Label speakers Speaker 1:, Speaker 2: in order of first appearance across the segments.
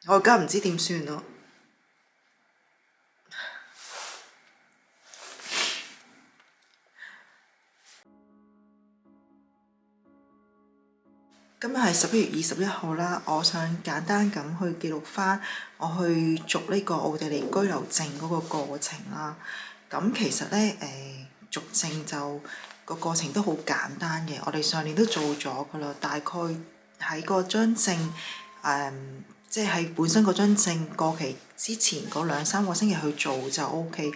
Speaker 1: 我而家唔知點算咯。今日係11月21號啦，我想簡單咁去記錄翻我去續呢個奧地利居留證嗰個過程啦。咁其實呢，續證就個過程都好簡單嘅，我哋上年都做咗噶啦。大概喺個張證即係喺本身嗰張證過期之前嗰2-3個星期去做就 OK。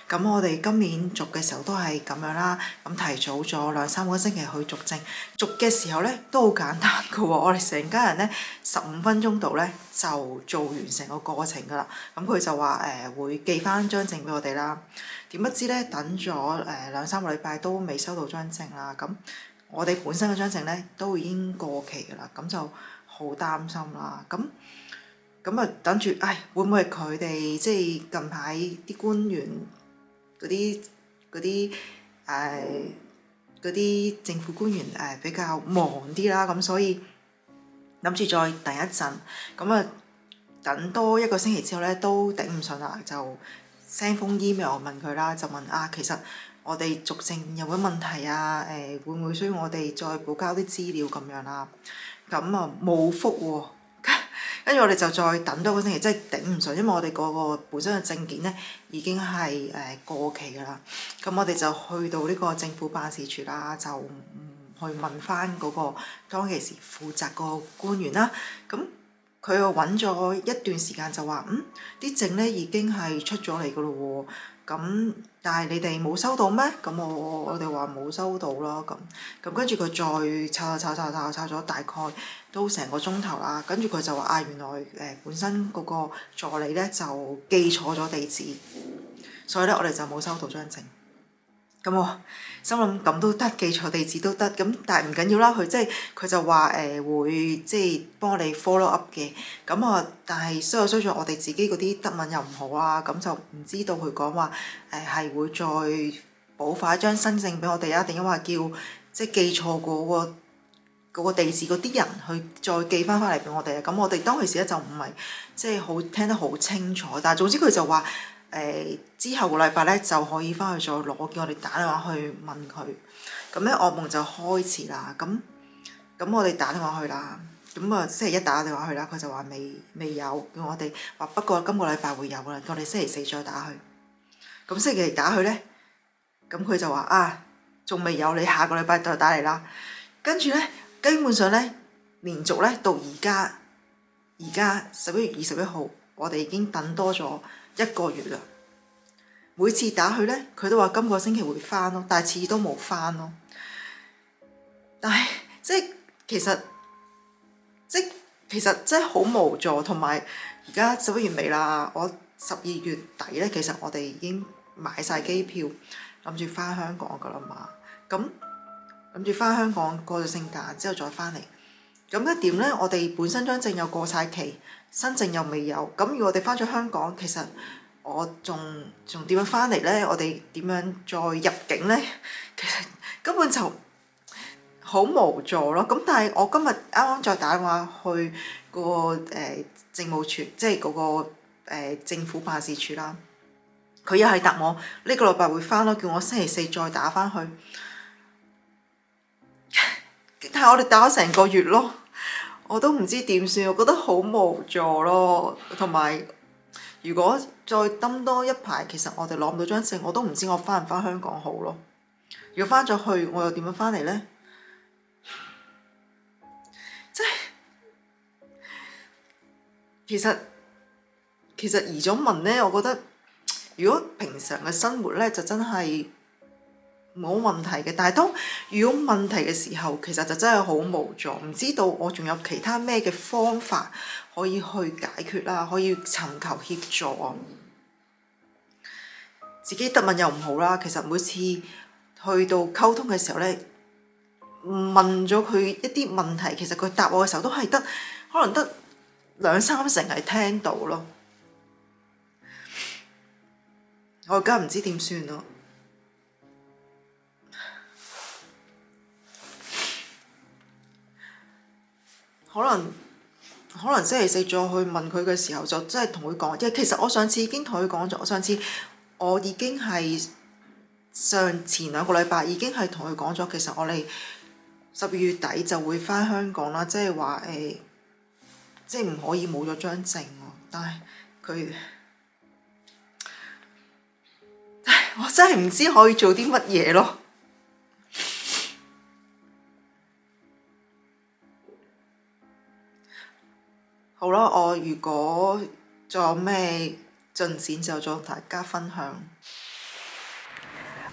Speaker 1: 咁我哋今年續嘅時候都係咁樣啦，咁提早咗2-3個星期去續證。續嘅時候呢都好簡單嘅喎，我哋成家人呢15分鐘度呢就做完成個過程噶啦。咁佢就話會寄翻張證俾我哋啦。點不知呢，等咗2-3個禮拜都未收到張證啦。咁我哋本身嗰張證呢都已經過期噶啦，咁就好擔心啦。咁啊等住，會唔會係佢哋即係近排啲官員嗰啲政府官員比較忙啲啦，咁所以諗住再等一陣，咁啊等多1個星期之後呢都頂唔順啦，就 send 封 email 問佢啦，就問其實我哋續證有冇問題啊？會唔會需要我哋再補交啲資料咁樣啦？咁啊冇覆喎。跟住我哋就再等多1個星期，真係頂唔順，因為我哋嗰個本身嘅證件呢已經係過期㗎啦。咁我哋就去到呢個政府辦事處啦，就去問翻嗰個當其時負責個官員啦。咁佢又揾咗一段時間就話，啲證呢已經係出咗嚟㗎咯喎。咁但係你哋冇收到咩？咁我哋話冇收到啦。咁跟住佢再抄咗大概都成個鐘頭啦。跟住佢就話原來本身嗰個助理呢就記錯咗地址，所以呢，我哋就冇收到張證。咁我心諗咁都得，記錯地址都得，咁但係唔緊要啦。佢就話會即係幫我哋 follow up 嘅。咁但係衰在我哋自己嗰啲德文又唔好啦，咁就唔知道佢講話係會再補發一張新證俾我哋啊，定因為叫即係記錯嗰個地址嗰啲人去再寄翻嚟俾我哋啊。咁我哋當其時咧就唔係即係好聽得好清楚，但係總之佢就話之後個禮拜咧就可以翻去再攞，叫我哋打電話去問佢。咁咧噩夢就開始啦。咁我哋打電話去啦。咁星期一打電話去啦，佢就話未有，叫我哋話不過今個禮拜會有啦，叫我哋星期四再打去。咁星期日打去咧，咁佢就話仲未有，你下個禮拜再打嚟啦。跟住咧基本上咧連續咧到而家11月21號，我哋已經等多咗1個月啦。每次打去咧，佢都話今個星期會翻咯，但係次次都冇翻咯。但係其實真係好無助，同埋而家11月尾啦，我12月底咧，其實我哋已經買晒機票，諗住翻香港噶啦嘛。咁諗住翻香港過咗聖誕之後再翻嚟。咁一點咧，我哋本身張證又過晒期，新證又未有。咁如果我哋翻咗香港，其實我仲點樣翻嚟咧？我哋點樣再入境咧？其實根本就好無助咯。咁但係我今日啱啱再打電話去個政務處，即係嗰個政府辦事處啦。佢又係答我呢個禮拜會翻咯，叫我星期四再打翻去。但係我哋打咗成個月咯，我都唔知點算，我覺得好無助咯。同埋如果再等多一排，其實我哋攞唔到張證，我都唔知我翻唔翻香港好咯。如果翻咗去，我又點樣翻嚟呢？即係其實移咗民呢，我覺得如果平常嘅生活呢，就真係冇問題嘅。但係當遇到問題嘅時候，其實就真係好無助，唔知道我仲有其他咩嘅方法可以去解決啦，可以尋求協助啊。自己德文又唔好啦，其實每次去到溝通嘅時候呢，問咗佢一啲問題，其實佢答我嘅時候都係可能得2-3成係聽到咯。我而家唔知點算咯。可能可能星期四再去問佢嘅時候，就真係同佢講，因為其實我上次已經同佢講咗，上次我已經係前2個禮拜已經係同佢講咗，其實我哋12月底就會返香港啦，即係話即係唔可以冇咗張證喎。但係佢，我真係唔知可以做啲乜嘢咯。好啦，我如果仲有咩進展就再同大家分享。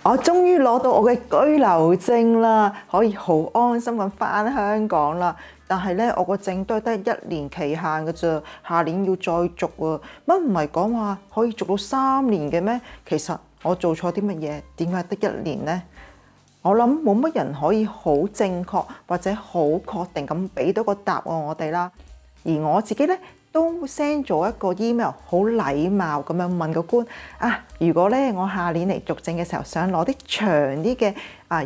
Speaker 1: 我終於攞到我嘅居留證啦，可以好安心咁返香港啦。但係呢，我個證都係得1年期限嘅啫，下年要再續喎。乜唔係講話可以續到3年嘅咩？其實我做錯啲乜嘢？點解得1年呢？我諗冇乜人可以好正確或者好確定咁俾到個答案我哋啦。而我自己呢，都 send 咗一個 email， 好禮貌咁樣問個官啊，如果咧我下年嚟續證嘅時候想攞啲長啲嘅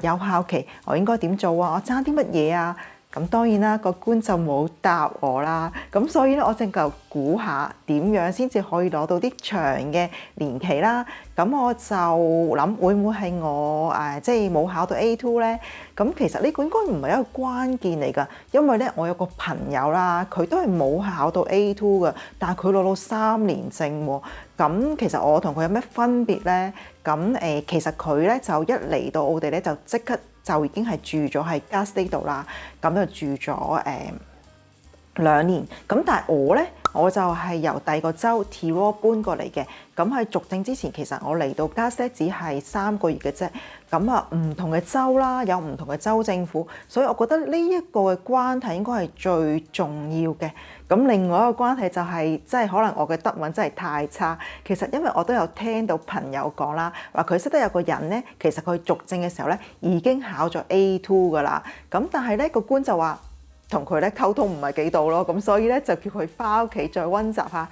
Speaker 1: 有效期，我應該點做啊？我爭啲乜嘢啊？咁當然啦，個官就冇答我啦。咁所以咧，我正夠估下點樣先至可以攞到啲長嘅年期啦。咁我就諗會唔會係我即係冇考到 A2 咧？咁其實呢個應該唔係一個關鍵嚟㗎，因為咧我有個朋友啦，佢都係冇考到 A2 㗎，但係佢攞到3年證喎。咁其實我同佢有咩分別咧？咁其實佢咧就一嚟到奧地利就即刻就已經係住咗喺 Gstaad 度啦，咁就住咗2年。咁但係我咧，我就係由第二個州 Tirol 搬過嚟嘅。咁喺續證之前，其實我嚟到 Gstaad 只係3個月嘅啫。咁唔同嘅州啦，有唔同嘅州政府，所以我覺得呢一個嘅關係應該係最重要嘅。咁另外一個關係就係，即係可能我嘅德文真係太差。其實因為我都有聽到朋友講啦，話佢識得有個人咧，其實佢續證嘅時候咧已經考咗 A2 噶啦。咁但係咧個官就話同佢咧溝通唔係幾到咯，咁所以咧就叫佢返屋企再溫習下，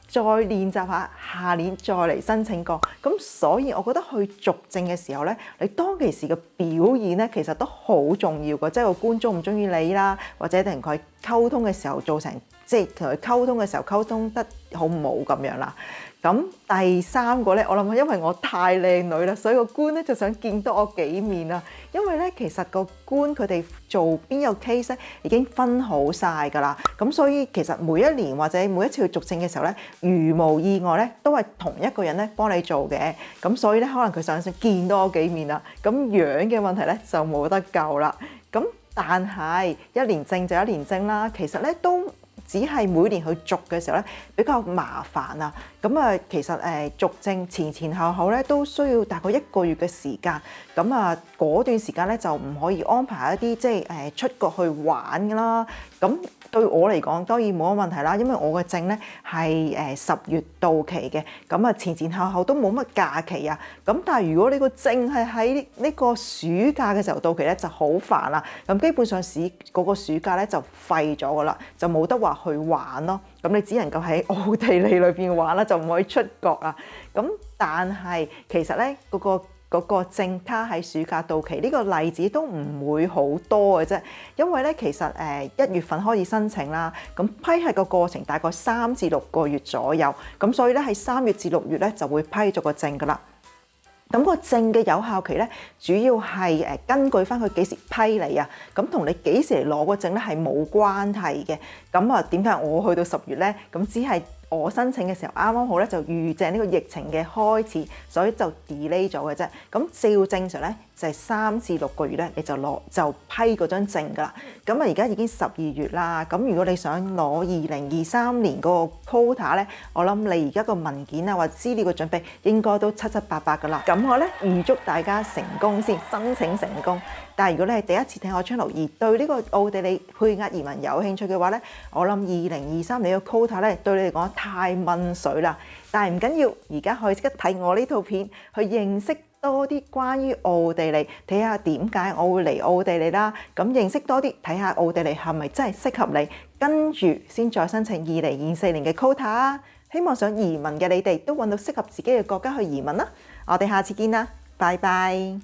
Speaker 1: 再練習下，下年再嚟申請過。咁所以我覺得去續證嘅時候咧，你當其時嘅表現咧，其實都好重要嘅，即係個官中唔中意你啦，或者同佢溝通嘅時候做成，即係同佢溝通嘅時候溝通得好唔好咁樣啦。咁第3個咧，我諗因為我太靚女啦，所以個官咧就想見多我幾面啦。因為咧其實個官佢哋做邊個 case 咧已經分好晒㗎啦。咁所以其實每一年或者每一次去續證嘅時候咧，如無意外咧都係同一個人咧幫你做嘅。咁所以咧可能佢想見多我幾面啦。咁樣嘅問題咧就冇得救啦。咁但係1年證就1年證啦，其實咧都只係每年去續嘅時候咧比較麻煩啊。咁其實續證前後咧都需要大概1個月嘅時間。咁嗰段時間咧就唔可以安排一啲即係出國去玩㗎啦。咁對我嚟講當然冇乜問題啦，因為我嘅證咧係10月到期嘅。咁前後都冇乜假期啊。咁但係如果你個證係喺呢個暑假嘅時候到期咧，就好煩啦。咁基本上嗰個暑假咧就廢咗㗎啦，就冇得話去玩咯。咁你只能夠喺奧地利裏邊玩啦，就唔可以出國啦。咁但係其實咧嗰個證卡喺暑假到期呢個例子都唔會好多嘅啫，因為咧其實1月份開始申請啦，咁批核個過程大概3至6個月左右，咁所以咧喺3月至6月咧就會批咗個證噶啦。咁個證嘅有效期咧，主要係根據翻佢幾時批你啊，咁同你幾時嚟攞個證咧係冇關係嘅。咁點解我去到10月咧？咁只係我申請嘅時候啱啱好咧就遇正呢個疫情嘅開始，所以就 delay 咗嘅啫。咁照正常咧就係3至6個月咧，你就批嗰張證噶啦。咁而家已經12月啦，咁如果你想攞2023年嗰個 quota 咧，我諗你而家個文件啊或資料嘅準備應該都七七八八噶啦。咁我咧預祝大家成功先，申請成功。但係如果你係第一次睇我 channel 而對呢個奧地利配額移民有興趣嘅話咧，我諗2023年嘅 quota 咧對你嚟講太蚊水啦。但係唔緊要，而家可以即刻睇我呢套片去認識多啲關於奧地利，睇下點解我會嚟奧地利啦。咁認識多啲，睇下奧地利係咪真係適合你，跟住先再申請2024年嘅 quota 啊。希望想移民嘅你哋都揾到適合自己嘅國家去移民啦。我哋下次見啦，拜拜。